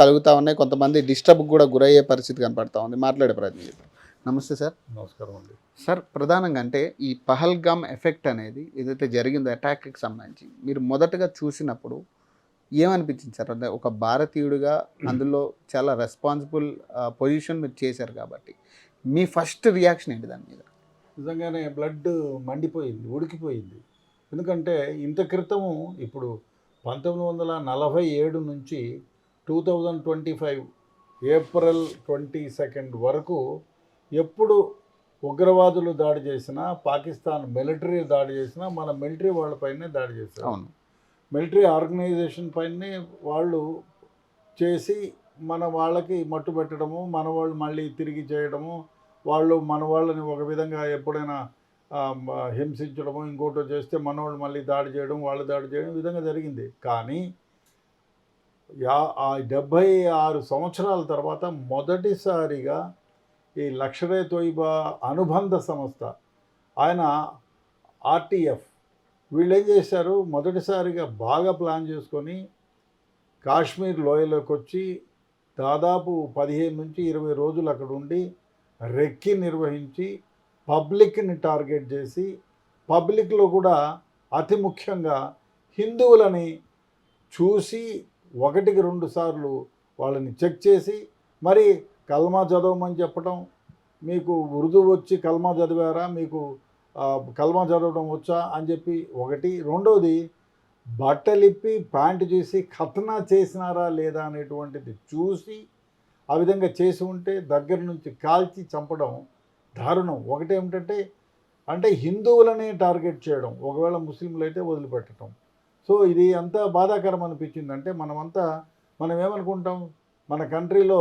కలుగుతూ ఉన్నాయి. కొంతమంది డిస్టర్బ్ కూడా గురయ్యే పరిస్థితి కనపడతా ఉంది. మాట్లాడే ప్రయత్నం చేద్దాం. నమస్తే సార్. నమస్కారం అండి. సార్, ప్రధానంగా అంటే ఈ పహల్గామ్ ఎఫెక్ట్ అనేది ఏదైతే జరిగిందో అటాక్కి సంబంధించి మీరు మొదటగా చూసినప్పుడు ఏమనిపించింది సార్? అంటే ఒక భారతీయుడిగా అందులో చాలా రెస్పాన్సిబుల్ పొజిషన్ మీరు చేశారు కాబట్టి మీ ఫస్ట్ రియాక్షన్ ఏంటి దాని మీద? నిజంగానే బ్లడ్ మండిపోయింది, ఉడికిపోయింది. ఎందుకంటే ఇంత క్రితము ఇప్పుడు 1947 నుంచి 2025 ఏప్రిల్ 22 వరకు ఎప్పుడు ఉగ్రవాదులు దాడి చేసినా, పాకిస్తాన్ మిలిటరీ దాడి చేసినా మన మిలిటరీ వాళ్ళపైనే దాడి చేశారు. అవును. మిలిటరీ ఆర్గనైజేషన్ పైనే వాళ్ళు చేసి మన వాళ్ళకి మట్టు పెట్టడము, మన వాళ్ళు మళ్ళీ తిరిగి చేయడము, వాళ్ళు మన వాళ్ళని ఒక విధంగా ఎప్పుడైనా హింసించడము, ఇంకోటో చేస్తే మన వాళ్ళు మళ్ళీ దాడి చేయడం, వాళ్ళు దాడి చేయడం, ఈ విధంగా జరిగింది. కానీ 76 సంవత్సరాల తర్వాత మొదటిసారిగా ఈ లష్కరే తోయిబా అనుబంధ సంస్థ ఆయన ఆర్టీఎఫ్ వీళ్ళు ఏం చేశారు, మొదటిసారిగా బాగా ప్లాన్ చేసుకొని కాశ్మీర్ లోయలోకి వచ్చి దాదాపు 15 నుంచి 20 రోజులు అక్కడ ఉండి రెక్కి నిర్వహించి పబ్లిక్ని టార్గెట్ చేసి, పబ్లిక్లో కూడా అతి ముఖ్యంగా హిందువులని చూసి 1-2 సార్లు వాళ్ళని చెక్ చేసి, మరి కల్మా చదవమని చెప్పడం, మీకు ఉర్దూ వచ్చి కల్మా చదివారా, మీకు కల్మా చదవడం వచ్చా అని చెప్పి ఒకటి. రెండోది బట్టలిప్పి ప్యాంటు చేసి ఖత్నా చేసినారా లేదా అనేటువంటిది చూసి, ఆ విధంగా చేసి ఉంటే దగ్గర నుంచి కాల్చి చంపడం దారుణం. ఒకటేమిటంటే అంటే హిందువులనే టార్గెట్ చేయడం, ఒకవేళ ముస్లింలు అయితే వదిలిపెట్టడం. సో ఇది అంత బాధాకరం అనిపించింది. అంటే మనం ఏమనుకుంటాం, మన కంట్రీలో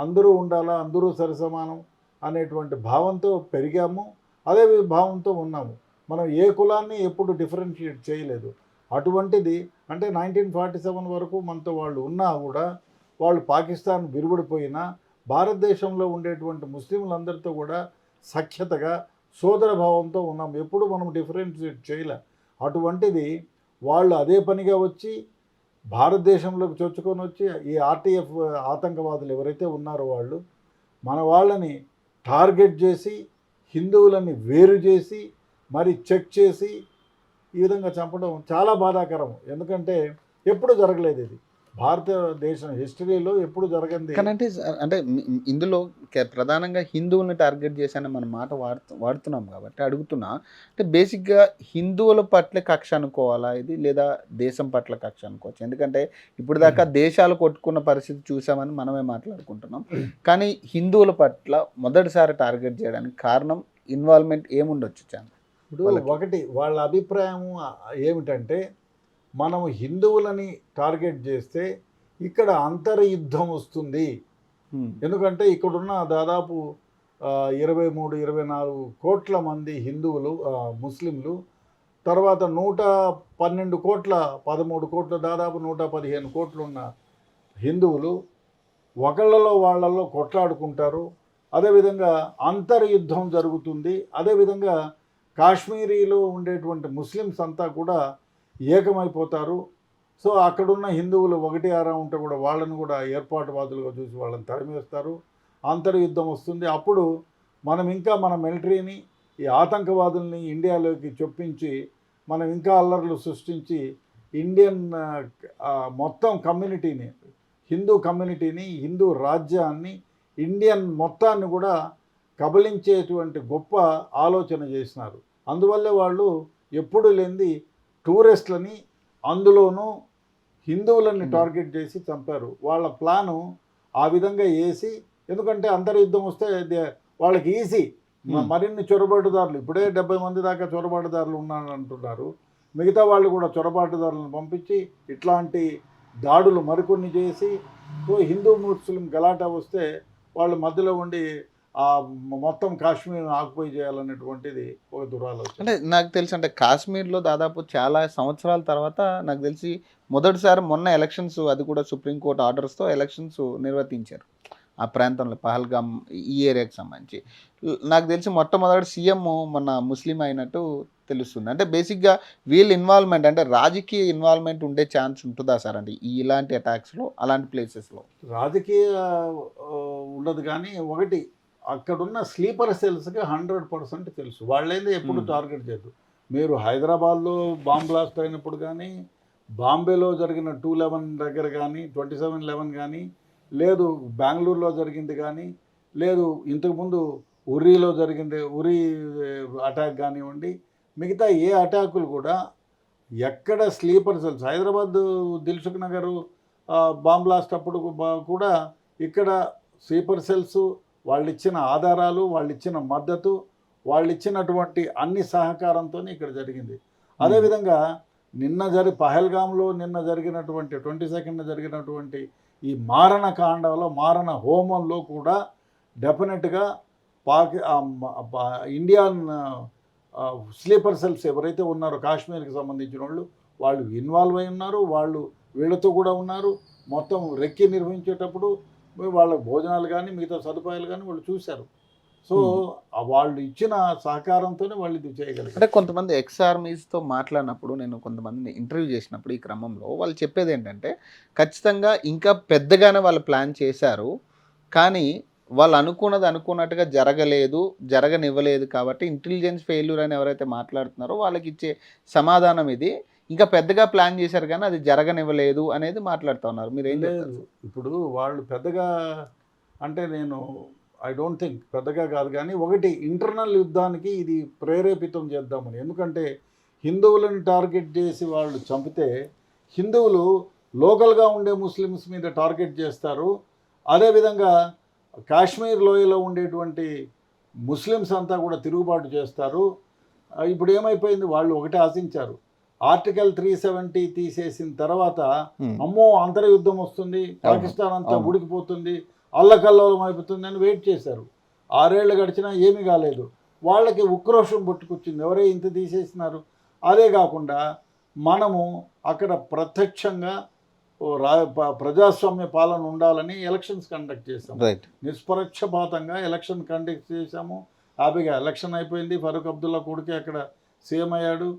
అందరూ ఉండాలా, అందరూ సరిసమానం అనేటువంటి భావంతో పెరిగాము, అదే భావంతో ఉన్నాము. మనం ఏ కులాన్ని ఎప్పుడు డిఫరెన్షియేట్ చేయలేదు. అటువంటిది అంటే 1947 వరకు మనతో వాళ్ళు ఉన్నా కూడా, వాళ్ళు పాకిస్తాన్ విరువడిపోయినా భారతదేశంలో ఉండేటువంటి ముస్లింలందరితో కూడా సఖ్యతగా సోదర భావంతో ఉన్నాం. ఎప్పుడు మనం డిఫరెన్షియేట్ చేయలే. అటువంటిది వాళ్ళు అదే పనిగా వచ్చి భారతదేశంలోకి చొచ్చుకొని వచ్చి ఈ ఆర్టీఎఫ్ ఆతంకవాదులు ఎవరైతే ఉన్నారో వాళ్ళు మన వాళ్ళని టార్గెట్ చేసి, హిందువులని వేరు చేసి, మరి చెక్ చేసి ఈ విధంగా చంపడం చాలా బాధాకరం. ఎందుకంటే ఎప్పుడు జరగలేదు ఇది, భారతదేశం హిస్టరీలో ఎప్పుడు జరగంది. కానీ అంటే ఇందులో ప్రధానంగా హిందువులను టార్గెట్ చేశానని మనం మాట వాడుతున్నాం కాబట్టి అడుగుతున్నా. అంటే బేసిక్గా హిందువుల పట్ల కక్ష అనుకోవాలా ఇది, లేదా దేశం పట్ల కక్ష అనుకోవచ్చు? ఎందుకంటే ఇప్పుడు దాకా దేశాలు కొట్టుకున్న పరిస్థితి చూసామని మనమే మాట్లాడుకుంటున్నాం. కానీ హిందువుల పట్ల మొదటిసారి టార్గెట్ చేయడానికి కారణం ఇన్వాల్వ్మెంట్ ఏముండొచ్చు? ఇప్పుడు ఒకటి వాళ్ళ అభిప్రాయం ఏమిటంటే, మనం హిందువులని టార్గెట్ చేస్తే ఇక్కడ అంతర్యుద్ధం వస్తుంది. ఎందుకంటే ఇక్కడున్న దాదాపు 23-24 కోట్ల మంది హిందువులు, ముస్లింలు, తర్వాత 112 కోట్ల 13 కోట్ల దాదాపు 115 కోట్లు ఉన్న హిందువులు ఒకళ్ళలో వాళ్ళల్లో కొట్లాడుకుంటారు. అదేవిధంగా అంతర్యుద్ధం జరుగుతుంది. అదేవిధంగా కాశ్మీరీలో ఉండేటువంటి ముస్లిమ్స్ అంతా కూడా ఏకమైపోతారు. సో అక్కడున్న హిందువులు 1-6 ఉంటే కూడా వాళ్ళని కూడా ఏర్పాటువాదులుగా చూసి వాళ్ళని తరిమేస్తారు. అంతర్యుద్ధం వస్తుంది. అప్పుడు మనం ఇంకా మన మిలిటరీని, ఈ ఆతంకవాదుల్ని ఇండియాలోకి చొప్పించి మనం ఇంకా అల్లర్లు సృష్టించి ఇండియన్ మొత్తం కమ్యూనిటీని, హిందూ కమ్యూనిటీని, హిందూ రాజ్యాన్ని, ఇండియన్ మొత్తాన్ని కూడా కబలించేటువంటి గొప్ప ఆలోచన చేసినారు. అందువల్లే వాళ్ళు ఎప్పుడు లేనిది టూరిస్టులని, అందులోనూ హిందువులని టార్గెట్ చేసి చంపారు. వాళ్ళ ప్లాను ఆ విధంగా వేసి, ఎందుకంటే అంతర్యుద్ధం వస్తే వాళ్ళకి ఈజీ. మరిన్ని చొరబాటుదారులు, ఇప్పుడే 70 మంది దాకా చొరబాటుదారులు ఉన్నారని అంటున్నారు. మిగతా వాళ్ళు కూడా చొరబాటుదారులను పంపించి ఇట్లాంటి దాడులు మరికొన్ని చేసి, సో హిందూ ముస్లిం గలాటా వస్తే వాళ్ళు మధ్యలో ఉండి మొత్తం కాశ్మీర్ ఆక్యుపై చేయాలనేటువంటిది ఒక దురాలోచన. అంటే నాకు తెలిసి అంటే కాశ్మీర్లో దాదాపు చాలా సంవత్సరాల తర్వాత నాకు తెలిసి మొదటిసారి మొన్న ఎలక్షన్స్, అది కూడా సుప్రీంకోర్టు ఆర్డర్స్తో ఎలక్షన్స్ నిర్వర్తించారు. ఆ ప్రాంతంలో పహల్గామ్ ఈ ఏరియాకి సంబంధించి. నాకు తెలిసి మొట్టమొదటి సీఎం మన ముస్లిం అయినట్టు తెలుస్తుంది. అంటే బేసిక్‌గా వీళ్ళ ఇన్వాల్వ్‌మెంట్ అంటే రాజకీయ ఇన్వాల్వ్‌మెంట్ ఉండే ఛాన్స్ ఉంటుందా సార్? అంటే ఇలాంటి అటాక్స్‌లో, అలాంటి ప్లేసెస్‌లో? రాజకీయ ఉండదు కానీ ఒకటి అక్కడున్న స్లీపర్ సెల్స్కి 100% తెలుసు. వాళ్ళేంది ఎప్పుడు టార్గెట్ చేయరు. మీరు హైదరాబాద్లో బాంబ్ బ్లాస్ట్ అయినప్పుడు కానీ, బాంబేలో జరిగిన 2/11 దగ్గర కానీ, 27/11 కానీ, లేదు బెంగళూరులో జరిగింది కానీ, లేదు ఇంతకుముందు ఉరీలో జరిగింది ఉరీ అటాక్ కానివ్వండి, మిగతా ఏ అటాకులు కూడా ఎక్కడ sleeper cells Hyderabad Dilsukh Nagar bomb blast అప్పుడు కూడా ఇక్కడ స్లీపర్ సెల్స్ వాళ్ళు ఇచ్చిన ఆధారాలు, వాళ్ళు ఇచ్చిన మద్దతు, వాళ్ళు ఇచ్చినటువంటి అన్ని సహకారంతో ఇక్కడ జరిగింది. అదేవిధంగా పహల్గామ్లో నిన్న జరిగినటువంటి 22nd జరిగినటువంటి ఈ మారణకాండంలో మారణ హోమంలో కూడా డెఫినెట్గా ఇండియన్ స్లీపర్ సెల్స్ ఎవరైతే ఉన్నారో కాశ్మీర్కి సంబంధించిన వాళ్ళు ఇన్వాల్వ్ అయి ఉన్నారు. వాళ్ళు వీళ్ళతో కూడా ఉన్నారు. మొత్తం రెక్కి నిర్వహించేటప్పుడు వాళ్ళ భోజనాలు కానీ మిగతా సదుపాయాలు కానీ వాళ్ళు చూశారు. సో వాళ్ళు ఇచ్చిన సహకారంతోనే వాళ్ళు ఇది చేయగలిగారు. అంటే కొంతమంది ఎక్స్ ఆర్మీస్తో మాట్లాడినప్పుడు, నేను కొంతమందిని ఇంటర్వ్యూ చేసినప్పుడు ఈ క్రమంలో వాళ్ళు చెప్పేది ఏంటంటే, ఖచ్చితంగా ఇంకా పెద్దగానే వాళ్ళు ప్లాన్ చేశారు, కానీ వాళ్ళు అనుకున్నట్టుగా జరగలేదు, జరగనివ్వలేదు కాబట్టి ఇంటెలిజెన్స్ ఫెయిల్యూర్ అని ఎవరైతే మాట్లాడుతున్నారో వాళ్ళకి ఇచ్చే సమాధానం ఇది. ఇంకా పెద్దగా ప్లాన్ చేశారు కానీ అది జరగనివ్వలేదు అనేది మాట్లాడుతూ ఉన్నారు. మీరు ఏం చెప్తారు? ఇప్పుడు వాళ్ళు పెద్దగా అంటే ఐ డోంట్ థింక్ పెద్దగా కాదు కానీ ఒకటి ఇంటర్నల్ యుద్ధానికి ఇది ప్రేరేపితం చేద్దామని. ఎందుకంటే హిందువులను టార్గెట్ చేసి వాళ్ళు చంపితే హిందువులు లోకల్గా ఉండే ముస్లిమ్స్ మీద టార్గెట్ చేస్తారు. అదేవిధంగా కాశ్మీర్ లోయలో ఉండేటువంటి ముస్లిమ్స్ అంతా కూడా తిరుగుబాటు చేస్తారు. ఇప్పుడు ఏమైపోయింది, వాళ్ళు ఒకటే ఆశించారు, ఆర్టికల్ 370 తీసేసిన తర్వాత అమ్మో అంతర్యుద్ధం వస్తుంది, పాకిస్తాన్ అంతా ఉడికిపోతుంది, అల్లకల్లోలం అయిపోతుంది అని వెయిట్ చేశారు. 6 ఏళ్ళు గడిచినా ఏమీ కాలేదు. వాళ్ళకి ఉక్రోషం పుట్టుకొచ్చింది, ఎవరే ఇంత తీసేసినారు. అదే కాకుండా మనము అక్కడ ప్రత్యక్షంగా ప్రజాస్వామ్య పాలన ఉండాలని ఎలక్షన్స్ కండక్ట్ చేశాము. నిష్పక్షపాతంగా ఎలక్షన్ కండక్ట్ చేశాము. హ్యాపీగా ఎలక్షన్ అయిపోయింది. ఫరూక్ అబ్దుల్లా కొడుకే అక్కడ సీఎం అయ్యాడు.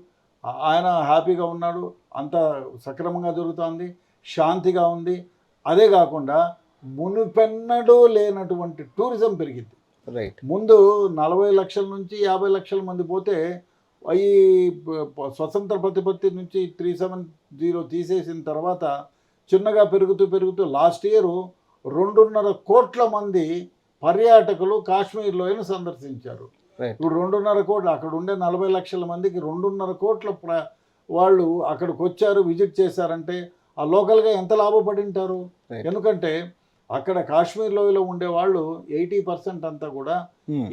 ఆయన హ్యాపీగా ఉన్నాడు. అంతా సక్రమంగా జరుగుతోంది, శాంతిగా ఉంది. అదే కాకుండా మునుపెన్నడూ లేనటువంటి టూరిజం పెరిగింది. ముందు 40 లక్షల నుంచి 50 లక్షల మంది పోతే ఈ స్వతంత్ర ప్రతిపత్తి నుంచి 370 తీసేసిన తర్వాత చిన్నగా పెరుగుతూ లాస్ట్ ఇయర్ 2.5 కోట్ల మంది పర్యాటకులు కాశ్మీర్లోయను సందర్శించారు. ఇప్పుడు 2.5 కోట్లు, అక్కడ ఉండే 40 లక్షల మందికి 2.5 కోట్ల వాళ్ళు అక్కడికి వచ్చారు, విజిట్ చేశారంటే ఆ లోకల్గా ఎంత లాభపడి ఉంటారు. ఎందుకంటే అక్కడ కాశ్మీర్ లోయలో ఉండే వాళ్ళు 80% అంతా కూడా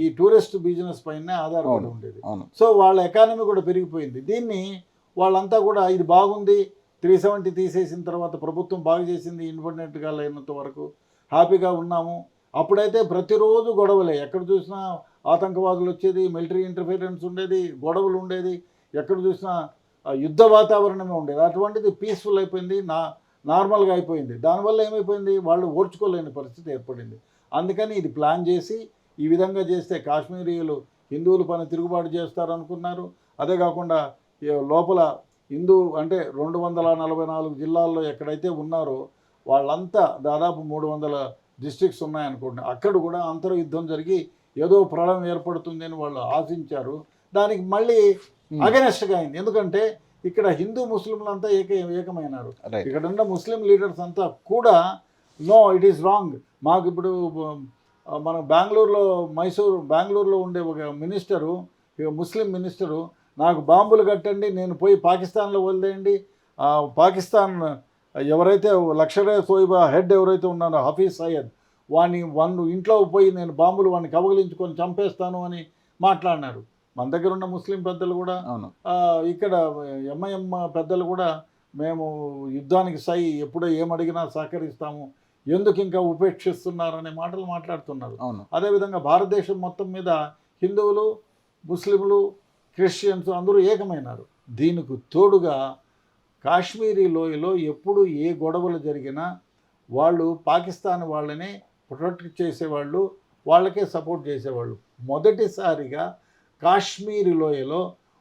ఈ టూరిస్ట్ బిజినెస్ పైనే ఆధారపడి ఉండేది. సో వాళ్ళ ఎకానమీ కూడా పెరిగిపోయింది. దీన్ని వాళ్ళంతా కూడా ఇది బాగుంది, 370 తీసేసిన తర్వాత ప్రభుత్వం బాగు చేసింది, ఇండిపెండెంట్గా లేనంత వరకు హ్యాపీగా ఉన్నాము. అప్పుడైతే ప్రతిరోజు గొడవలే, ఎక్కడ చూసినా ఆతంకవాదులు వచ్చేది, మిలిటరీ ఇంటర్ఫీరెన్స్ ఉండేది, గొడవలు ఉండేది, ఎక్కడ చూసినా యుద్ధ వాతావరణమే ఉండేది. అటువంటిది పీస్ఫుల్ అయిపోయింది, నార్మల్గా అయిపోయింది. దానివల్ల ఏమైపోయింది, వాళ్ళు ఓర్చుకోలేని పరిస్థితి ఏర్పడింది. అందుకని ఇది ప్లాన్ చేసి ఈ విధంగా చేస్తే కాశ్మీరీయులు హిందువుల పైన తిరుగుబాటు చేస్తారనుకున్నారు. అదే కాకుండా లోపల హిందూ అంటే 244 జిల్లాల్లో ఎక్కడైతే ఉన్నారో వాళ్ళంతా దాదాపు 300 డిస్ట్రిక్ట్స్ ఉన్నాయనుకోండి, అక్కడ కూడా అంతర్యుద్ధం జరిగి ఏదో ప్రళయం ఏర్పడుతుంది అని వాళ్ళు ఆశించారు. దానికి మళ్ళీ అగెనెస్ట్గా అయింది. ఎందుకంటే ఇక్కడ హిందూ ముస్లింలంతా ఏకమైనారు. ఇక్కడ ఉన్న ముస్లిం లీడర్స్ అంతా కూడా నో ఇట్ ఈస్ రాంగ్. మాకు ఇప్పుడు మన బెంగళూరులో ఉండే ఒక మినిస్టరు, ముస్లిం మినిస్టరు, నాకు బాంబులు కట్టండి, నేను పోయి పాకిస్తాన్లో వదిలేయండి, పాకిస్తాన్ ఎవరైతే లష్కర్ ఏ తోయిబా హెడ్ ఎవరైతే ఉన్నారో హఫీజ్ సయ్యద్, వాడిని ఇంట్లో పోయి నేను బాంబులు వాడిని కవగలించుకొని చంపేస్తాను అని మాట్లాడినారు. మన దగ్గర ఉన్న ముస్లిం పెద్దలు కూడా, ఇక్కడ ఎంఐఎం పెద్దలు కూడా మేము యుద్ధానికి ఎప్పుడో ఏమడిగినా సహకరిస్తాము, ఎందుకు ఇంకా ఉపేక్షిస్తున్నారనే మాటలు మాట్లాడుతున్నారు. అదేవిధంగా భారతదేశం మొత్తం మీద హిందువులు, ముస్లింలు, క్రిస్టియన్స్ అందరూ ఏకమైనారు. దీనికి తోడుగా కాశ్మీరీ లోయలో ఎప్పుడు ఏ గొడవలు జరిగినా వాళ్ళు పాకిస్తాన్ వాళ్ళని ప్రొటెక్ట్ చేసేవాళ్ళు, వాళ్ళకే సపోర్ట్ చేసేవాళ్ళు. మొదటిసారిగా కాశ్మీర్ లోయలో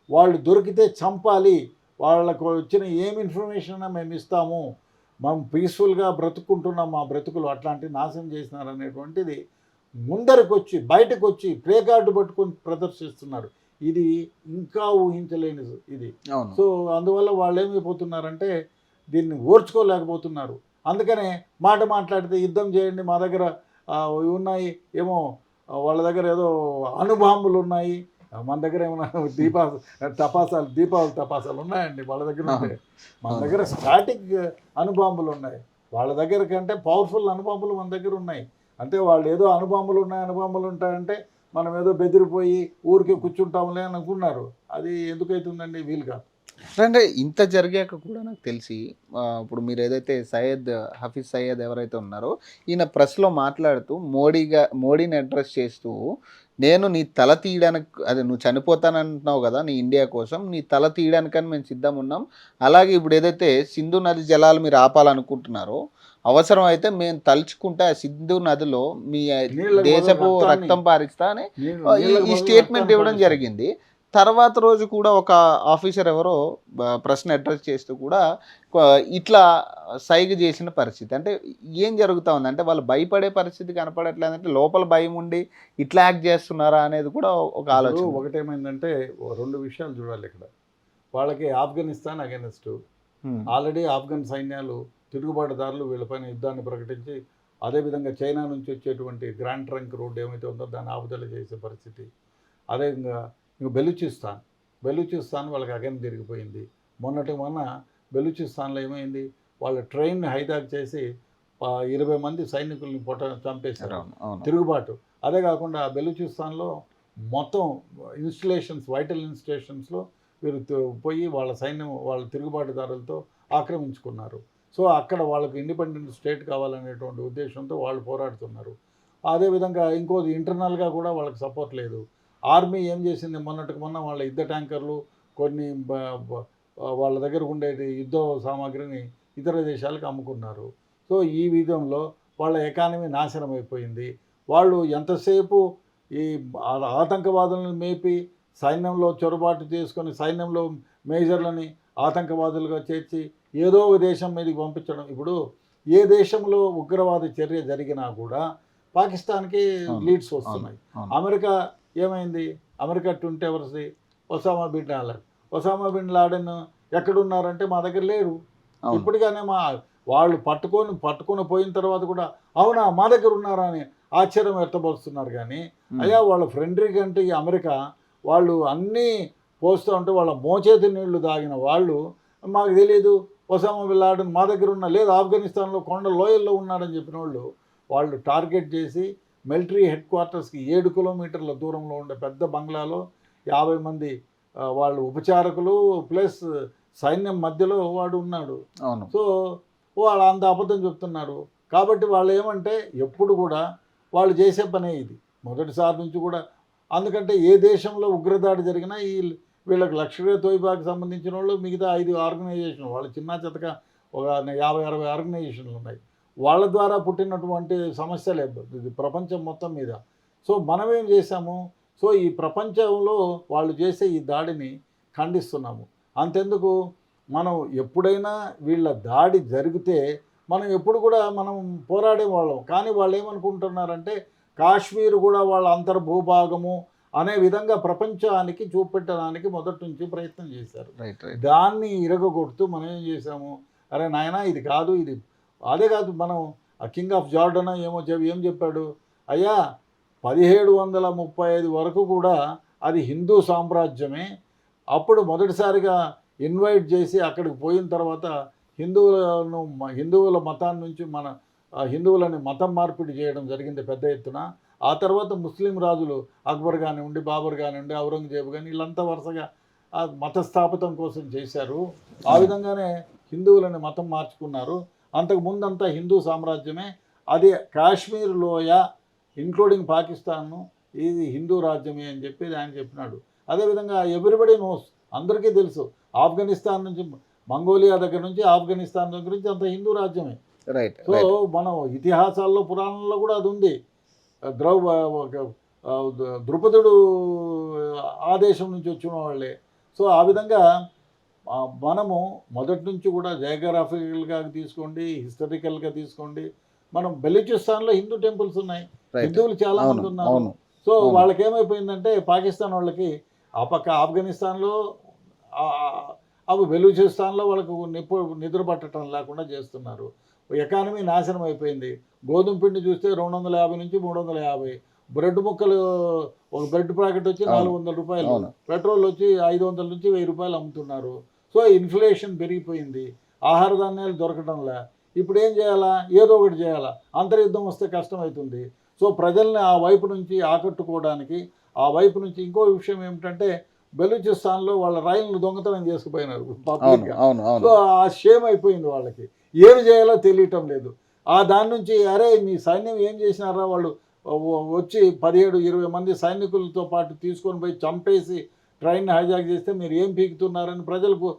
వాళ్ళు దొరికితే చంపాలి, వాళ్ళకు వచ్చిన ఏమి ఇన్ఫర్మేషన్ అయినా మేము ఇస్తాము, మనం పీస్ఫుల్గా బ్రతుకుంటున్నాం, మా బ్రతుకులు అట్లాంటి నాశనం చేసినారనేటువంటిది ముందరకొచ్చి బయటకు వచ్చి ప్లే కార్డు పట్టుకొని ప్రదర్శిస్తున్నారు. ఇది ఇంకా ఊహించలేని ఇది. అవును. సో అందువల్ల వాళ్ళు ఏమైపోతున్నారంటే దీన్ని ఓర్చుకోలేకపోతున్నారు. అందుకనే మాట మాట్లాడితే యుద్ధం చేయండి, మా దగ్గర ఇవి ఉన్నాయి ఏమో, వాళ్ళ దగ్గర ఏదో అణుబాంబులు ఉన్నాయి, మన దగ్గర ఏమన్నా దీపావళి తపాసాలు ఉన్నాయండి వాళ్ళ దగ్గర ఉంటే. మన దగ్గర స్టాటిక్ అణుబాంబులు ఉన్నాయి, వాళ్ళ దగ్గర కంటే పవర్ఫుల్ అణుబాంబులు మన దగ్గర ఉన్నాయి. అంటే వాళ్ళు ఏదో అణుబాంబులు ఉంటాయంటే మనం ఏదో బెదిరిపోయి ఊరికే కూర్చుంటాంలే అని అనుకున్నారు. అది ఎందుకైతుందండి? వీలు కాదు. అంటే ఇంత జరిగాక కూడా నాకు తెలిసి ఇప్పుడు మీరు ఏదైతే హఫీజ్ సయ్యద్ ఎవరైతే ఉన్నారో ఈయన ప్రెస్లో మాట్లాడుతూ మోడీని అడ్రస్ చేస్తూ, నేను నీ తల తీయడానికి, అదే నువ్వు చనిపోతానంటున్నావు కదా నీ ఇండియా కోసం, నీ తల తీయడానికని మేము సిద్ధం ఉన్నాం. అలాగే ఇప్పుడు ఏదైతే సింధు నది జలాలు మీరు ఆపాలనుకుంటున్నారో, అవసరం అయితే మేము తలుచుకుంటే ఆ సింధు నదిలో మీ దేశపు రక్తం పారిస్తా అని ఈ స్టేట్మెంట్ ఇవ్వడం జరిగింది. తర్వాత రోజు కూడా ఒక ఆఫీసర్ ఎవరో ప్రశ్న అడ్రస్ చేస్తూ కూడా ఇట్లా సైగ చేసిన పరిస్థితి. అంటే ఏం జరుగుతూ ఉంది అంటే వాళ్ళు భయపడే పరిస్థితి కనపడట్లేదు, అంటే లోపల భయం ఉండి ఇట్లా యాక్ట్ చేస్తున్నారా అనేది కూడా ఒక ఆలోచన. ఒకటేమైందంటే రెండు విషయాలు చూడాలి ఇక్కడ. వాళ్ళకి ఆఫ్ఘనిస్తాన్ అగెనిస్ట్, ఆల్రెడీ ఆఫ్ఘన్ సైన్యాలు తిరుగుబాటుదారులు వీళ్ళపైన యుద్ధాన్ని ప్రకటించి, అదేవిధంగా చైనా నుంచి వచ్చేటువంటి గ్రాండ్ ట్రంక్ రోడ్ ఏమైతే ఉందో దాన్ని ఆపుదల చేసే పరిస్థితి. అదేవిధంగా ఇంక బెలూచిస్తాన్ వాళ్ళకి అగైన్ తిరిగిపోయింది. మొన్న బెలూచిస్తాన్లో ఏమైంది, వాళ్ళ ట్రైన్ని హైజాక్ చేసి 20 మంది సైనికుల్ని చంపేశారు, తిరుగుబాటు. అదే కాకుండా బెలూచిస్తాన్లో మొత్తం వైటల్ ఇన్స్టలేషన్స్లో వీరు పోయి వాళ్ళ తిరుగుబాటుదారులతో ఆక్రమించుకున్నారు. సో అక్కడ వాళ్ళకు ఇండిపెండెంట్ స్టేట్ కావాలనేటువంటి ఉద్దేశంతో వాళ్ళు పోరాడుతున్నారు. అదేవిధంగా ఇంకోది ఇంటర్నల్గా కూడా వాళ్ళకి సపోర్ట్ లేదు. ఆర్మీ ఏం చేసింది, మొన్న వాళ్ళ యుద్ధ ట్యాంకర్లు కొన్ని వాళ్ళ దగ్గర ఉండే యుద్ధ సామాగ్రిని ఇతర దేశాలకు అమ్ముకున్నారు. సో ఈ విధంలో వాళ్ళ ఎకానమీ నాశనం అయిపోయింది. వాళ్ళు ఎంతసేపు ఈ ఆతంకవాదులను మేపి సైన్యంలో చొరబాటు చేసుకొని సైన్యంలో మేజర్లని ఆతంకవాదులుగా చేర్చి ఏదో ఒక దేశం మీదకి పంపించడం. ఇప్పుడు ఏ దేశంలో ఉగ్రవాద చర్య జరిగినా కూడా పాకిస్తాన్కి లీడ్స్ వస్తున్నాయి. అమెరికా ఏమైంది, అమెరికా 20 అవర్స్ది ఒసామా బిన్ లాడెన్ ఎక్కడున్నారంటే మా దగ్గర లేరు. ఇప్పటిగానే వాళ్ళు పట్టుకొని పోయిన తర్వాత కూడా అవునా మా దగ్గర ఉన్నారా అని ఆశ్చర్యం వ్యక్తపరుస్తున్నారు. కానీ అయ్యా వాళ్ళ ఫ్రెండ్రీ కంటే ఈ అమెరికా వాళ్ళు అన్నీ పోస్తూ ఉంటే వాళ్ళ మోచేతి నీళ్లు తాగిన వాళ్ళు మాకు తెలియదు ఒసామా బిన్ లాడెన్ మా దగ్గర లేదు ఆఫ్ఘనిస్తాన్లో కొండ లోయల్లో ఉన్నాడని చెప్పిన వాళ్ళు టార్గెట్ చేసి మిలిటరీ హెడ్ క్వార్టర్స్కి 7 కిలోమీటర్ల దూరంలో ఉండే పెద్ద బంగ్లాలో 50 మంది వాళ్ళు ఉపచారకులు ప్లస్ సైన్యం మధ్యలో వాడు ఉన్నాడు. సో వాళ్ళు అంత అబద్ధం చెప్తున్నారు. కాబట్టి వాళ్ళు ఏమంటే ఎప్పుడు కూడా వాళ్ళు చేసే పనే ఇది మొదటిసారి నుంచి కూడా. అందుకంటే ఏ దేశంలో ఉగ్రదాడి జరిగినా వీళ్ళకి లష్కర్ ఏ తోయిబాకి సంబంధించిన వాళ్ళు మిగతా 5 ఆర్గనైజేషన్లు, వాళ్ళు చిన్న చితక ఒక 50-60 ఆర్గనైజేషన్లు ఉన్నాయి. వాళ్ళ ద్వారా పుట్టినటువంటి సమస్యలే ఇది ప్రపంచం మొత్తం మీద. సో మనం ఏం చేశాము, సో ఈ ప్రపంచంలో వాళ్ళు చేసే ఈ దాడిని ఖండిస్తున్నాము. అంతెందుకు, మనం ఎప్పుడైనా వీళ్ళ దాడి జరిగితే మనం ఎప్పుడు కూడా మనం పోరాడేవాళ్ళం. కానీ వాళ్ళు ఏమనుకుంటున్నారంటే కాశ్మీర్ కూడా వాళ్ళ అంతర్భూభాగము అనే విధంగా ప్రపంచానికి చూపెట్టడానికి మొదటి నుంచి ప్రయత్నం చేశారు. దాన్ని ఇరగొడుతూ మనం ఏం చేసాము, అరే నాయనా ఇది కాదు, ఇది అదే కాదు. మనం ఆ కింగ్ ఆఫ్ జార్డన్ ఏం చెప్పాడు, అయ్యా 1735 వరకు కూడా అది హిందూ సామ్రాజ్యమే. అప్పుడు మొదటిసారిగా ఇన్వైట్ చేసి అక్కడికి పోయిన తర్వాత హిందువుల మతాన్ని నుంచి హిందువులని మతం మార్పిడి చేయడం జరిగింది పెద్ద ఎత్తున. ఆ తర్వాత ముస్లిం రాజులు అక్బర్ కానివ్వండి, బాబర్ కానివ్వండి, ఔరంగజేబు కానీ వీళ్ళంతా వరుసగా మతస్థాపితం కోసం చేశారు. ఆ విధంగానే హిందువులని మతం మార్చుకున్నారు. అంతకు ముందంతా హిందూ సామ్రాజ్యమే. అది కాశ్మీర్ లోయ ఇంక్లూడింగ్ పాకిస్తాన్ను ఇది హిందూ రాజ్యమే అని చెప్పి ఆయన చెప్పినాడు. అదేవిధంగా ఎవ్రీబడి నోస్, అందరికీ తెలుసు, ఆఫ్ఘనిస్తాన్ నుంచి మంగోలియా దగ్గర నుంచి ఆఫ్ఘనిస్తాన్ దగ్గర నుంచి అంత హిందూ రాజ్యమే. రైట్ సో మనం ఇతిహాసాల్లో పురాణంలో కూడా అది ఉంది. ద్రుపదుడు ఆ దేశం నుంచి వచ్చిన వాళ్ళే. సో ఆ విధంగా మనము మొదటి నుంచి కూడా జయోగ్రాఫికల్గా తీసుకోండి, హిస్టారికల్గా తీసుకోండి, మనం బెలూచిస్తాన్లో హిందూ టెంపుల్స్ ఉన్నాయి, హిందువులు చాలా మంది ఉన్నారు. అవును సో అవును. వాళ్ళకి ఏమైపోయిందంటే పాకిస్తాన్ వాళ్ళకి ఆ పక్క ఆఫ్ఘనిస్తాన్లో అవి బెలూచిస్తాన్లో వాళ్ళకు నిద్ర పట్టడం లేకుండా చేస్తున్నారు. ఎకానమీ నాశనం అయిపోయింది. గోధుమ పిండి చూస్తే 250 నుంచి 350, బ్రెడ్ ముక్కలు ఒక బ్రెడ్ ప్యాకెట్ వచ్చి అవును 400 రూపాయలు, అవును పెట్రోల్ వచ్చి 500 నుంచి 1000 రూపాయలు అమ్ముతున్నారు. సో ఇన్ఫ్లేషన్ పెరిగిపోయింది, ఆహార ధాన్యాలు దొరకడంలే. ఇప్పుడు ఏం చేయాలా? ఏదో ఒకటి చేయాలా. అంతర్యుద్ధం వస్తే కష్టం అవుతుంది. సో ప్రజల్ని ఆ వైపు నుంచి ఆకట్టుకోవడానికి, ఆ వైపు నుంచి ఇంకో విషయం ఏమిటంటే బెలూచిస్తాన్లో వాళ్ళ రైళ్లను దొంగతనం చేసుకుపోయినారు అవును పబ్లిక్గా. అవును అవును. సో ఆ షేమ్ అయిపోయింది వాళ్ళకి, ఏమి చేయాలో తెలియటం లేదు. ఆ దాని నుంచి అరే మీ సైన్యం ఏం చేసినారా, వాళ్ళు వచ్చి 17-20 మంది సైనికులతో పాటు తీసుకొని పోయి చంపేసి ట్రైన్ హైజాక్ చేస్తే మీరు ఏం పీకుతున్నారని ప్రజలకు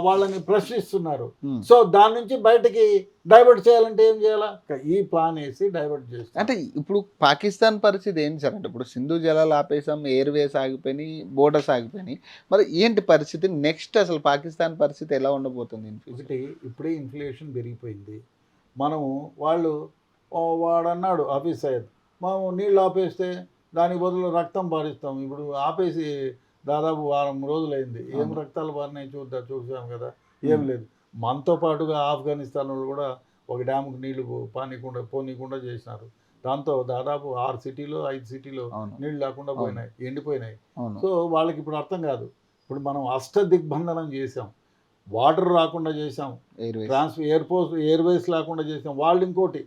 వాళ్ళని ప్రశ్నిస్తున్నారు. Hmm. సో దాని నుంచి బయటకి డైవర్ట్ చేయాలంటే ఏం చేయాలా? ఈ ప్లాన్ వేసి డైవర్ట్ చేస్తారు. అంటే ఇప్పుడు పాకిస్తాన్ పరిస్థితి ఏంటి సార్? అంటే ఇప్పుడు సింధు జలాలు ఆపేసాం, ఎయిర్వేస్ ఆగిపోయినాయి, బోర్డర్స్ ఆగిపోయినాయి. మరి ఏంటి పరిస్థితి నెక్స్ట్? అసలు పాకిస్తాన్ పరిస్థితి ఎలా ఉండబోతుంది? ఒకటి, ఇప్పుడే ఇన్ఫ్లేషన్ పెరిగిపోయింది. మనము వాళ్ళు వాడన్నాడు ఆఫీస్ సయ్యద్, మనం నీళ్ళు ఆపేస్తే దానికి బదులు రక్తం పారిస్తాం. ఇప్పుడు ఆపేసి దాదాపు వారం రోజులైంది. ఏం రక్తాలు పారినాయి చూసాం కదా, ఏం లేదు. మనతో పాటుగా ఆఫ్ఘనిస్తాన్ వాళ్ళు కూడా ఒక డ్యాముకు నీళ్లు పోనీకుండా చేసినారు. దాంతో దాదాపు 6 సిటీలో 5 సిటీలో నీళ్ళు లేకుండా పోయినాయి, ఎండిపోయినాయి. సో వాళ్ళకి ఇప్పుడు అర్థం కాదు. ఇప్పుడు మనం దిగ్బంధనం చేసాం, వాటర్ రాకుండా చేసాం, ఎయిర్వేస్ లేకుండా చేసాం. వాళ్ళు ఇంకోటి,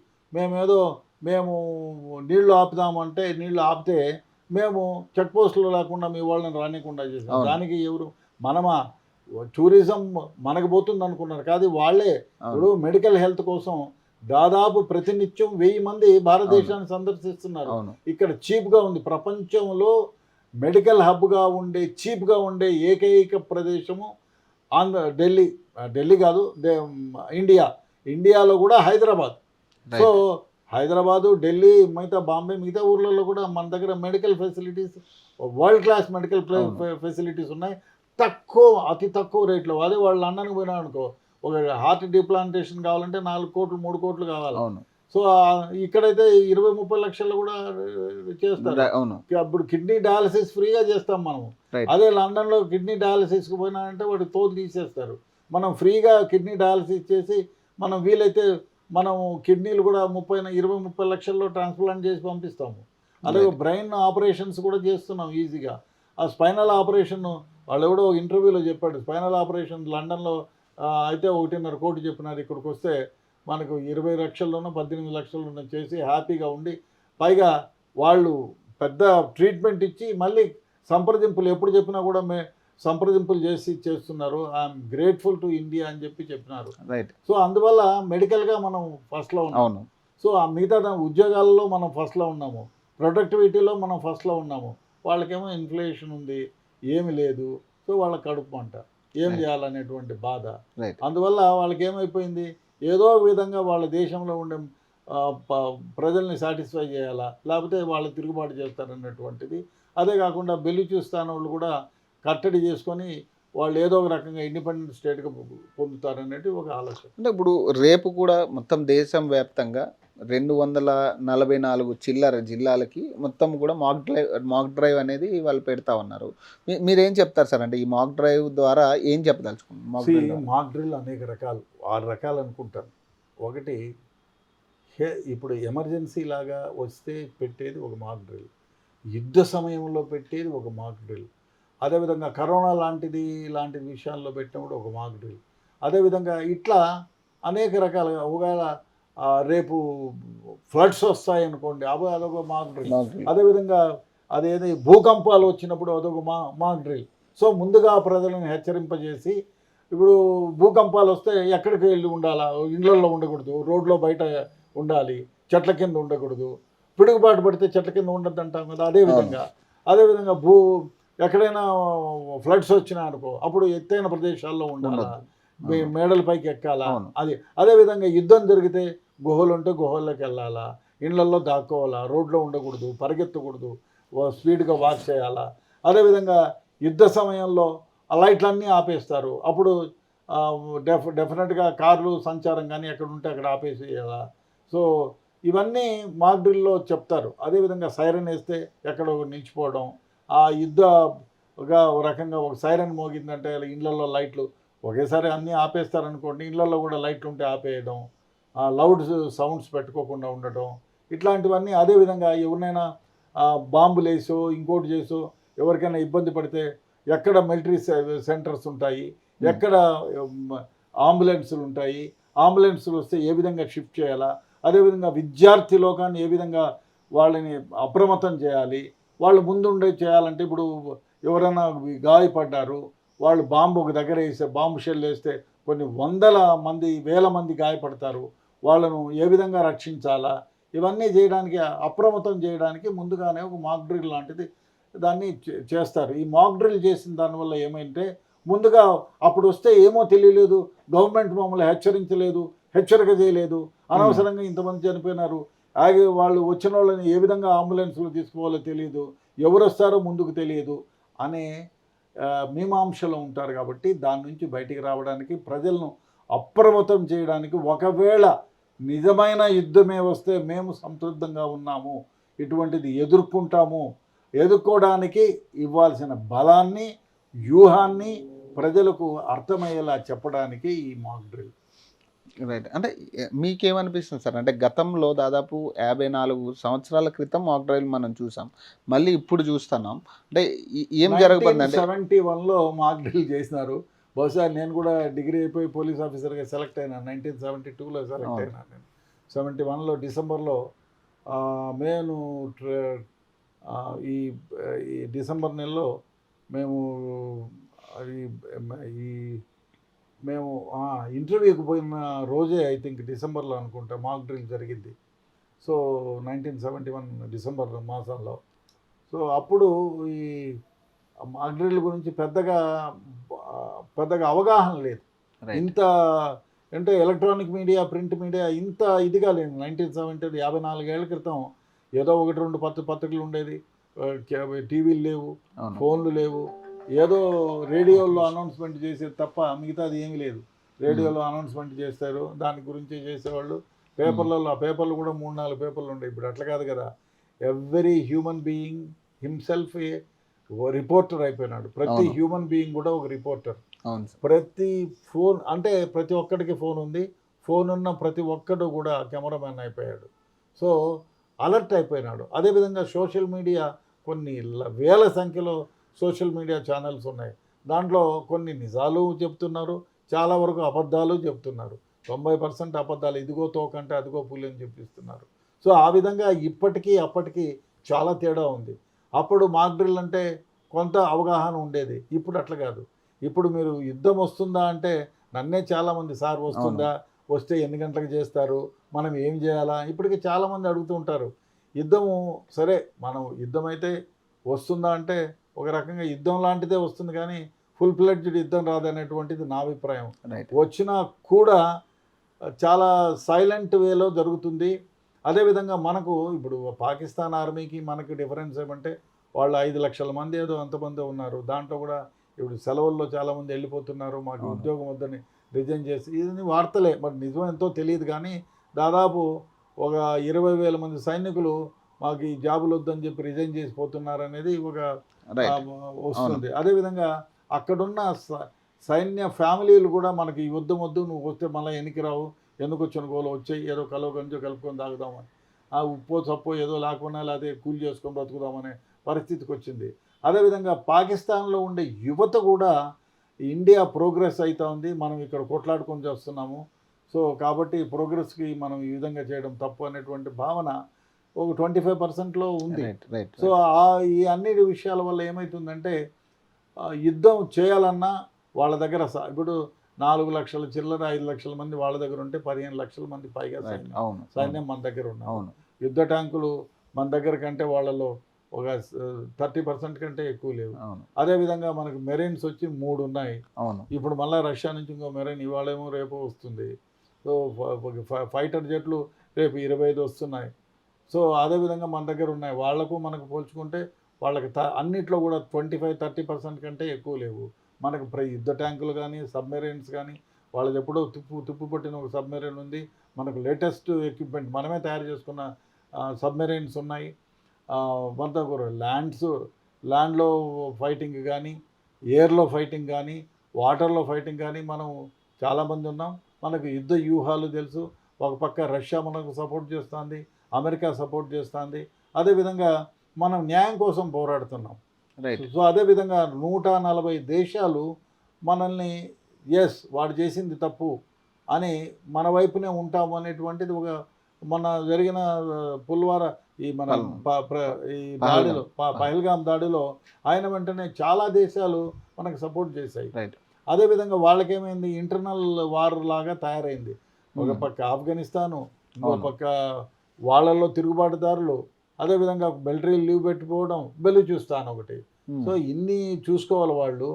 మేము నీళ్లు ఆపుదామంటే నీళ్లు ఆపితే మేము చెక్ పోస్టులు లేకుండా మీ వాళ్ళని రానికుండా చేసాం. దానికి ఎవరు? మనమా? టూరిజం మనకు పోతుంది అనుకున్నారు కాదు, వాళ్ళే. ఇప్పుడు మెడికల్ హెల్త్ కోసం దాదాపు ప్రతినిత్యం 1000 మంది భారతదేశాన్ని సందర్శిస్తున్నారు. ఇక్కడ చీప్గా ఉంది. ప్రపంచంలో మెడికల్ హబ్గా ఉండే, చీప్గా ఉండే ఏకైక ప్రదేశము ఢిల్లీ కాదు, ఇండియాలో కూడా హైదరాబాద్. సో హైదరాబాదు, ఢిల్లీ, మిగతా బాంబే, మిగతా ఊర్లలో కూడా మన దగ్గర medical facilities, world class medical facilities ఉన్నాయి. అతి తక్కువ రేట్లో. అదే వాళ్ళు లండన్కి పోయినా అనుకో, ఒక హార్ట్ డిప్లాంటేషన్ కావాలంటే 4 కోట్లు 3 కోట్లు కావాలి. సో ఇక్కడైతే 20-30 లక్షలు కూడా చేస్తారు. అప్పుడు కిడ్నీ డయాలసిస్ ఫ్రీగా చేస్తాం మనము. అదే లండన్లో కిడ్నీ డయాలసిస్కి పోయినా అంటే వాడు తోలు తీసేస్తారు. మనం ఫ్రీగా కిడ్నీ డయాలసిస్ చేసి మనం వీలైతే మనం కిడ్నీలు కూడా 20-30 లక్షల్లో ట్రాన్స్ప్లాంట్ చేసి పంపిస్తాము. అలాగే బ్రెయిన్ ఆపరేషన్స్ కూడా చేస్తున్నాం ఈజీగా. ఆ స్పైనల్ ఆపరేషన్ వాళ్ళు ఎవడో ఇంటర్వ్యూలో చెప్పాడు, స్పైనల్ ఆపరేషన్ లండన్లో అయితే 1.5 కోటి చెప్పినారు, ఇక్కడికి వస్తే మనకు 20 లక్షల్లోనో 18 లక్షల్లోనో చేసి హ్యాపీగా ఉండి, పైగా వాళ్ళు పెద్ద ట్రీట్మెంట్ ఇచ్చి మళ్ళీ సంప్రదింపులు ఎప్పుడు చెప్పినా కూడా సంప్రదింపులు చేస్తున్నారు. ఐఎమ్ గ్రేట్ఫుల్ టు ఇండియా అని చెప్పినారు. సో అందువల్ల మెడికల్గా మనం ఫస్ట్లో ఉన్నాము. సో ఆ మిగతా ఉద్యోగాల్లో మనం ఫస్ట్లో ఉన్నాము, ప్రొడక్టివిటీలో మనం ఫస్ట్లో ఉన్నాము. వాళ్ళకేమో ఇన్ఫ్లేషన్ ఉంది, ఏమి లేదు. సో వాళ్ళ కడుపు అంట, ఏం చేయాలనేటువంటి బాధ. అందువల్ల వాళ్ళకి ఏమైపోయింది, ఏదో విధంగా వాళ్ళ దేశంలో ఉండే ప్రజల్ని సాటిస్ఫై చేయాలా, లేకపోతే వాళ్ళు తిరుగుబాటు చేస్తారన్నటువంటిది. అదే కాకుండా బెలూచిస్తాన్ వాళ్ళు కూడా కట్టడి చేసుకొని వాళ్ళు ఏదో ఒక రకంగా ఇండిపెండెంట్ స్టేట్గా పొందుతారనేది ఒక ఆలోచన. అంటే ఇప్పుడు రేపు కూడా మొత్తం దేశం వ్యాప్తంగా 244 చిల్లర జిల్లాలకి మొత్తం కూడా మాక్ డ్రైవ్ అనేది వాళ్ళు పెడతా ఉన్నారు. మీరేం చెప్తారు సార్? అంటే ఈ మాక్ డ్రైవ్ ద్వారా ఏం చెప్పదలుచుకున్నారు? మాక్ డ్రిల్ అనేక రకాలు, 6 రకాలు అనుకుంటాను. ఒకటి, ఇప్పుడు ఎమర్జెన్సీ లాగా వస్తే పెట్టేది ఒక మాక్ డ్రిల్, యుద్ధ సమయంలో పెట్టేది ఒక మాక్ డ్రిల్, అదేవిధంగా కరోనా ఇలాంటి విషయాల్లో పెట్టినప్పుడు ఒక మాక్ డ్రిల్, అదేవిధంగా ఇట్లా అనేక రకాలుగా. ఒకవేళ రేపు ఫ్లడ్స్ వస్తాయనుకోండి, అదొక మాక్ డ్రిల్. అదేవిధంగా అదేది భూకంపాలు వచ్చినప్పుడు అదొక మాక్ డ్రిల్. సో ముందుగా ప్రజలను హెచ్చరింపజేసి, ఇప్పుడు భూకంపాలు వస్తే ఎక్కడికి వెళ్ళి ఉండాలా, ఇళ్లలో ఉండకూడదు, రోడ్లో బయట ఉండాలి, చెట్ల కింద ఉండకూడదు, పిడుగుబాటు పడితే చెట్ల కింద ఉండద్దు అంటాం కదా. అదేవిధంగా ఎక్కడైనా ఫ్లడ్స్ వచ్చినా అనుకో, అప్పుడు ఎత్తైన ప్రదేశాల్లో ఉండాలా, మేడల పైకి ఎక్కాలా, అవును. అది అదేవిధంగా యుద్ధం జరిగితే గుహలు ఉంటే గుహల్లోకి వెళ్ళాలా, ఇళ్లల్లో దాక్కోవాలా, రోడ్లో ఉండకూడదు, పరిగెత్తకూడదు, స్పీడ్గా వాక్ చేయాలా. అదేవిధంగా యుద్ధ సమయంలో ఆ లైట్లన్నీ ఆపేస్తారు. అప్పుడు డెఫినెట్గా కార్లు సంచారం కానీ ఎక్కడ ఉంటే అక్కడ ఆపేసేయాలా. సో ఇవన్నీ మాక్ డ్రిల్లో చెప్తారు. అదేవిధంగా సైరన్ వేస్తే ఎక్కడో నిలిచిపోవడం, ఆ యుద్ధగా ఒక రకంగా ఒక సైరన్ మోగిందంటే ఇళ్లలో లైట్లు ఒకేసారి అన్నీ ఆపేస్తారనుకోండి, ఇళ్లలో కూడా లైట్లు ఉంటే ఆపేయడం, లౌడ్ సౌండ్స్ పెట్టుకోకుండా ఉండటం, ఇట్లాంటివన్నీ. అదేవిధంగా ఎవరినైనా బాంబులు వేసో ఇంకోటి చేసో ఎవరికైనా ఇబ్బంది పడితే ఎక్కడ మిలిటరీ సెంటర్స్ ఉంటాయి, ఎక్కడ అంబులెన్సులు ఉంటాయి, అంబులెన్సులు వస్తే ఏ విధంగా షిఫ్ట్ చేయాలా, అదేవిధంగా విద్యార్థి లోకాన్ని ఏ విధంగా వాళ్ళని అప్రమత్తం చేయాలి, వాళ్ళు ముందుండే చేయాలంటే ఇప్పుడు ఎవరైనా గాయపడ్డారు, వాళ్ళు బాంబు ఒక దగ్గర వేస్తే బాంబు షెల్ వేస్తే కొన్ని వందల మంది వేల మంది గాయపడతారు, వాళ్ళను ఏ విధంగా రక్షించాలా, ఇవన్నీ చేయడానికి అప్రమత్తం చేయడానికి ముందుగానే ఒక మాక్ డ్రిల్ లాంటిది దాన్ని చేస్తారు. ఈ మాక్ డ్రిల్ చేసిన దానివల్ల ఏమంటే ముందుగా అప్పుడు వస్తే ఏమో తెలియలేదు, గవర్నమెంట్ మమ్మల్ని హెచ్చరించలేదు, హెచ్చరిక చేయలేదు, అనవసరంగా ఇంతమంది చనిపోయినారు, వాళ్ళు వచ్చిన వాళ్ళని ఏ విధంగా అంబులెన్స్లో తీసుకోవాలో తెలియదు, ఎవరు వస్తారో ముందుకు తెలియదు అనే మీమాంసలో ఉంటారు. కాబట్టి దాని నుంచి బయటికి రావడానికి, ప్రజలను అప్రమత్తం చేయడానికి, ఒకవేళ నిజమైన యుద్ధమే వస్తే మేము సంతృప్తంగా ఉన్నాము, ఇటువంటిది ఎదుర్కోవడానికి ఇవ్వాల్సిన బలాన్ని, వ్యూహాన్ని ప్రజలకు అర్థమయ్యేలా చెప్పడానికి ఈ మాక్ డ్రిల్. రైట్. అంటే మీకేమనిపిస్తుంది సార్? అంటే గతంలో దాదాపు 54 సంవత్సరాల క్రితం మాక్ డ్రైల్ మనం చూసాం. మళ్ళీ ఇప్పుడు చూస్తున్నాం. అంటే ఏం జరగబోతుందంటే 1971లో మాక్ డ్రిల్ చేసినారు. బహుశా నేను కూడా డిగ్రీ అయిపోయి పోలీస్ ఆఫీసర్గా సెలెక్ట్ అయినాను. 1972లో సెలెక్ట్ అయినాను నేను. 71లో డిసెంబర్లో నేను ఈ ఈ డిసెంబర్ నెలలో మేము ఈ మేము ఇంటర్వ్యూకి పోయిన రోజే ఐ థింక్ డిసెంబర్లో అనుకుంటా మాక్ డ్రిల్ జరిగింది. సో 1971 డిసెంబర్ మాసంలో. సో అప్పుడు ఈ మాక్ డ్రిల్ గురించి పెద్దగా అవగాహన లేదు. ఇంత అంటే ఎలక్ట్రానిక్ మీడియా, ప్రింట్ మీడియా ఇంత ఇదిగా లేదు. 1970 54 ఏళ్ల క్రితం ఏదో 1-2 పత్రికలు ఉండేది, టీవీలు లేవు, ఫోన్లు లేవు, ఏదో రేడియోలో అనౌన్స్మెంట్ చేసేది తప్ప మిగతాది ఏమీ లేదు. రేడియోలో అనౌన్స్మెంట్ చేస్తారు, దాని గురించి చేసేవాళ్ళు. పేపర్లలో, ఆ పేపర్లు కూడా 3-4 పేపర్లు ఉండేవి. ఇప్పుడు అట్లా కాదు కదా. Every human being himself a reporter అయిపోయినాడు. ప్రతి హ్యూమన్ బీయింగ్ కూడా ఒక రిపోర్టర్. ప్రతి ఫోన్ అంటే ప్రతి ఒక్కడికి ఫోన్ ఉంది, ఫోన్ ఉన్న ప్రతి ఒక్కడు కూడా కెమెరామ్యాన్ అయిపోయాడు. సో అలర్ట్ అయిపోయినాడు. అదేవిధంగా సోషల్ మీడియా, కొన్ని వేల సంఖ్యలో సోషల్ మీడియా ఛానల్స్ ఉన్నాయి. దాంట్లో కొన్ని నిజాలు చెప్తున్నారు, చాలా వరకు అబద్ధాలు చెప్తున్నారు. 90% అబద్ధాలు. ఇదిగో తోకంటే అదిగో పులి అని చెప్పిస్తున్నారు. సో ఆ విధంగా ఇప్పటికీ అప్పటికి చాలా తేడా ఉంది. అప్పుడు మాక్ డ్రిల్ అంటే కొంత అవగాహన ఉండేది, ఇప్పుడు అట్లా కాదు. ఇప్పుడు మీరు యుద్ధం వస్తుందా అంటే నన్నే చాలామంది సార్ వస్తుందా, వస్తే ఎన్ని గంటలకు చేస్తారు, మనం ఏం చేయాలా, ఇప్పటికి చాలామంది అడుగుతూ ఉంటారు. యుద్ధము సరే, మనం యుద్ధం అయితే వస్తుందా అంటే ఒక రకంగా యుద్ధం లాంటిదే వస్తుంది, కానీ ఫుల్ ఫ్లెడ్జ్డ్ యుద్ధం రాదనేటువంటిది నా అభిప్రాయం. వచ్చినా కూడా చాలా సైలెంట్ వేలో జరుగుతుంది. అదేవిధంగా మనకు ఇప్పుడు పాకిస్తాన్ ఆర్మీకి మనకి డిఫరెన్స్ ఏమంటే వాళ్ళు 5 లక్షల మంది ఏదో అంతమంది ఉన్నారు. దాంట్లో కూడా ఇప్పుడు సెలవుల్లో చాలామంది వెళ్ళిపోతున్నారు, మాకు ఉద్యోగం వద్దని రిజైన్ చేసి, ఇది వార్తలే, మరి నిజం ఎంతో తెలియదు. కానీ దాదాపు ఒక 20,000 మంది సైనికులు మాకు ఈ జాబులు వద్దని చెప్పి రిజైన్ చేసిపోతున్నారు అనేది ఒక వస్తుంది. అదేవిధంగా అక్కడున్న సైన్య ఫ్యామిలీలు కూడా మనకి ఈ యుద్ధం వద్దు, నువ్వు వస్తే మళ్ళీ ఎన్నికి రావు, ఎందుకు వచ్చిన గోలు వచ్చాయి, ఏదో కలో గంజో కలుపుకొని తాగుదామని, ఆ ఉప్పో చప్పో ఏదో లేకుండా లేకపోతే కూలి చేసుకొని బ్రతుకుదామనే పరిస్థితికి వచ్చింది. అదేవిధంగా పాకిస్తాన్లో ఉండే యువత కూడా ఇండియా ప్రోగ్రెస్ అవుతూ ఉంది, మనం ఇక్కడ కొట్లాడుకొని చేస్తున్నాము, సో కాబట్టి ప్రోగ్రెస్కి మనం ఈ విధంగా చేయడం తప్పు అనేటువంటి భావన ఒక 25%లో ఉంది. సో ఈ అన్ని విషయాల వల్ల ఏమవుతుందంటే యుద్ధం చేయాలన్నా వాళ్ళ దగ్గర ఇప్పుడు 4 లక్షల చిల్లర 5 లక్షల మంది వాళ్ళ దగ్గర ఉంటే 15 లక్షల మంది పైగా సైన్యం మన దగ్గర ఉన్నారు. యుద్ధ ట్యాంకులు మన దగ్గర కంటే వాళ్ళలో ఒక 30% కంటే ఎక్కువ లేవు. అవును. అదేవిధంగా మనకు మెరైన్స్ వచ్చి 3 ఉన్నాయి. అవును. ఇప్పుడు మళ్ళీ రష్యా నుంచి ఇంకో మెరైన్ ఇవాళేమో రేపు వస్తుంది. సో ఫైటర్ జెట్లు రేపు 25 వస్తున్నాయి. సో అదేవిధంగా మన దగ్గర ఉన్నాయి. వాళ్ళకు మనకు పోల్చుకుంటే వాళ్ళకి అన్నిట్లో కూడా 25-30% కంటే ఎక్కువ లేవు. మనకు యుద్ధ ట్యాంకులు కానీ, సబ్మెరైన్స్ కానీ, వాళ్ళది ఎప్పుడో తుప్పు పట్టిన ఒక సబ్మెరైన్ ఉంది. మనకు లేటెస్ట్ ఎక్విప్మెంట్ మనమే తయారు చేసుకున్న సబ్మెరైన్స్ ఉన్నాయి. మనతో కూడా ల్యాండ్లో ఫైటింగ్ కానీ, ఎయిర్లో ఫైటింగ్ కానీ, వాటర్లో ఫైటింగ్ కానీ మనం చాలామంది ఉన్నాం. మనకు యుద్ధ వ్యూహాలు తెలుసు. ఒక పక్క రష్యా మనకు సపోర్ట్ చేస్తుంది, అమెరికా సపోర్ట్ చేస్తుంది. అదేవిధంగా మనం న్యాయం కోసం పోరాడుతున్నాం. రైట్. సో అదేవిధంగా 140 దేశాలు మనల్ని వాడు చేసింది తప్పు అని మన వైపునే ఉంటాము అనేటువంటిది ఒక మన జరిగిన పుల్వారా ఈ మన ఈ దాడిలో పహల్గామ్ దాడిలో ఆయన వెంటనే చాలా దేశాలు మనకు సపోర్ట్ చేశాయి. రైట్. అదేవిధంగా వాళ్ళకేమైంది, ఇంటర్నల్ వార్ లాగా తయారైంది. ఒక పక్క ఆఫ్ఘనిస్తాను, ఇంకో పక్క వాళ్ళల్లో తిరుగుబాటుదారులు, అదేవిధంగా మిలిటరీ లీవ్ పెట్టిపోవడం, బెలూచిస్తాన్ ఒకటి. సో ఇన్ని చూసుకోవాలి వాళ్ళు.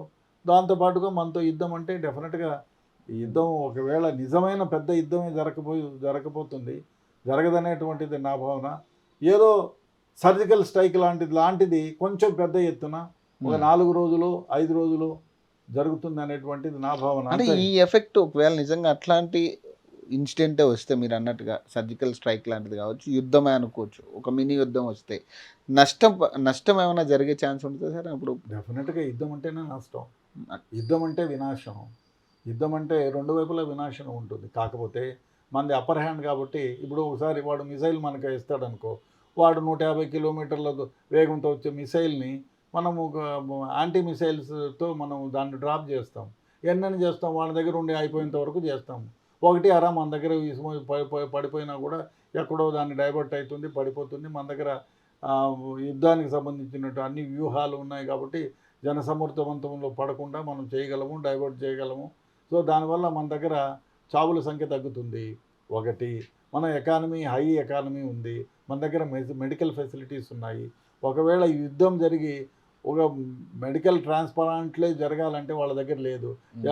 దాంతోపాటుగా మనతో యుద్ధం అంటే డెఫినెట్గా ఈ యుద్ధం ఒకవేళ నిజమైన పెద్ద యుద్ధమే జరగకపోతుంది, జరగదనేటువంటిది నా భావన. ఏదో సర్జికల్ స్ట్రైక్ లాంటిది కొంచెం పెద్ద ఎత్తున ఒక 4 రోజులు 5 రోజులు జరుగుతుంది అనేటువంటిది నా భావన. అంటే ఈ ఎఫెక్ట్ ఒకవేళ నిజంగా అట్లాంటి ఇన్సిడెంటే వస్తే మీరు అన్నట్టుగా సర్జికల్ స్ట్రైక్ లాంటిది కావచ్చు, యుద్ధమే అనుకోవచ్చు, ఒక మినీ యుద్ధం వస్తే నష్టం ఏమైనా జరిగే ఛాన్స్ ఉంటుంది సార్ అప్పుడు? డెఫినెట్గా యుద్ధం అంటేనే నష్టం, యుద్ధం అంటే వినాశనం. యుద్ధం అంటే రెండు వైపులా వినాశనం ఉంటుంది. కాకపోతే మనది అప్పర్ హ్యాండ్ కాబట్టి ఇప్పుడు ఒకసారి వాడు మిసైల్ మనకు ఇస్తాడనుకో, వాడు 150 కిలోమీటర్ల వేగంతో వచ్చే మిసైల్ని మనము యాంటీ మిసైల్స్తో మనం దాన్ని డ్రాప్ చేస్తాం. ఎన్నని చేస్తాం, వాళ్ళ దగ్గర ఉండి అయిపోయేంత వరకు చేస్తాం. ఒకటి అరా మన దగ్గర పడిపోయినా కూడా ఎక్కడో దాన్ని డైవర్ట్ అవుతుంది, పడిపోతుంది. మన దగ్గర యుద్ధానికి సంబంధించినట్టు అన్ని వ్యూహాలు ఉన్నాయి కాబట్టి జనసమర్థవంతంలో పడకుండా మనం చేయగలము, డైవర్ట్ చేయగలము. సో దానివల్ల మన దగ్గర చావుల సంఖ్య తగ్గుతుంది. ఒకటి, మన ఎకానమీ హై ఎకానమీ ఉంది, మన దగ్గర మెడికల్ ఫెసిలిటీస్ ఉన్నాయి. ఒకవేళ యుద్ధం జరిగి ఒక మెడికల్ ట్రాన్స్ప్లాంట్లే జరగాలంటే వాళ్ళ దగ్గర లేదు.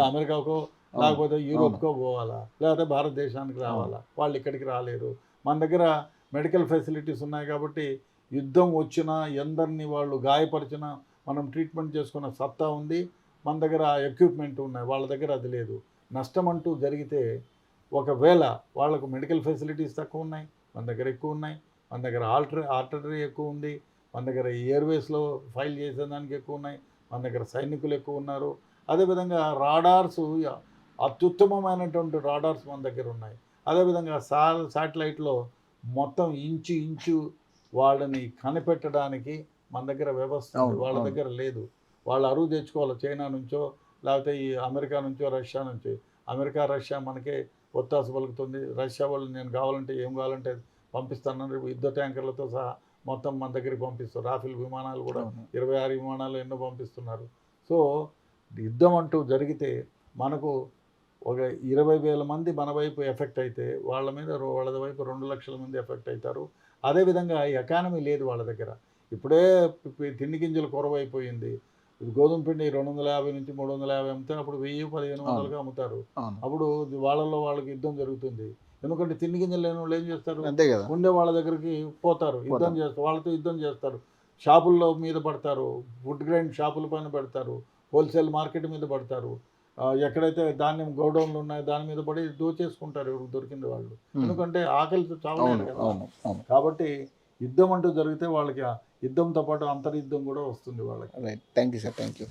అమెరికాకో లేకపోతే యూరోప్కో పోవాలా, లేకపోతే భారతదేశానికి రావాలా, వాళ్ళు ఇక్కడికి రాలేరు. మన దగ్గర మెడికల్ ఫెసిలిటీస్ ఉన్నాయి కాబట్టి యుద్ధం వచ్చినా ఎందరిని వాళ్ళు గాయపరిచినా మనం ట్రీట్మెంట్ చేసుకున్న సత్తా ఉంది. మన దగ్గర ఎక్విప్మెంట్ ఉన్నాయి, వాళ్ళ దగ్గర అది లేదు. నష్టం అంటూ జరిగితే ఒకవేళ వాళ్ళకు మెడికల్ ఫెసిలిటీస్ తక్కువ ఉన్నాయి, మన దగ్గర ఎక్కువ ఉన్నాయి. మన దగ్గర ఆర్టరీ ఎక్కువ ఉంది, మన దగ్గర ఎయిర్వేస్లో ఫైల్ చేసేదానికి ఎక్కువ ఉన్నాయి, మన దగ్గర సైనికులు ఎక్కువ ఉన్నారు. అదేవిధంగా రాడార్స్, అత్యుత్తమమైనటువంటి రాడార్స్ మన దగ్గర ఉన్నాయి. అదేవిధంగా శాటిలైట్లో మొత్తం ఇంచు వాళ్ళని కనిపెట్టడానికి మన దగ్గర వ్యవస్థ ఉంది, వాళ్ళ దగ్గర లేదు. వాళ్ళు అరువు తెచ్చుకోవాలి చైనా నుంచో, లేకపోతే ఈ అమెరికా నుంచో, రష్యా నుంచి. అమెరికా రష్యా మనకే ఒత్తాసు పలుకుతుంది. రష్యా వాళ్ళు నేను కావాలంటే ఏం కావాలంటే పంపిస్తానని యుద్ధ ట్యాంకర్లతో సహా మొత్తం మన దగ్గరికి పంపిస్తారు. రాఫెల్ విమానాలు కూడా 26 విమానాలు ఎన్నో పంపిస్తున్నారు. సో యుద్ధం అంటూ జరిగితే మనకు ఒక 20,000 మంది మన వైపు ఎఫెక్ట్ అయితే వాళ్ళ వైపు 2 లక్షల మంది ఎఫెక్ట్ అవుతారు. అదేవిధంగా ఎకానమీ లేదు వాళ్ళ దగ్గర. ఇప్పుడే తిండి గింజలు కొరవైపోయింది. గోధుమ పిండి 250 నుంచి 350 అమ్మితే అప్పుడు 1000-1500గా అమ్ముతారు. అప్పుడు వాళ్ళకి యుద్ధం జరుగుతుంది. ఎందుకంటే తిండి గింజలు లేని వాళ్ళు ఏం చేస్తారు, ఉండే వాళ్ళ దగ్గరికి పోతారు, యుద్ధం చేస్తారు, వాళ్ళతో యుద్ధం చేస్తారు. షాపుల్లో మీద పడతారు, ఫుడ్ గ్రైన్ షాపుల పైన పెడతారు, హోల్సేల్ మార్కెట్ మీద పడతారు. ఎక్కడైతే ధాన్యం గోడౌన్లు ఉన్నాయో దాని మీద పడి దోచేసుకుంటారు ఎవరికి దొరికింది వాళ్ళు. ఎందుకంటే ఆకలితో చావలేదు కదా. కాబట్టి యుద్ధం అంటూ జరిగితే వాళ్ళకి యుద్ధంతో పాటు అంతర్యుద్ధం కూడా వస్తుంది వాళ్ళకి. Right. Thank you sir. Thank you.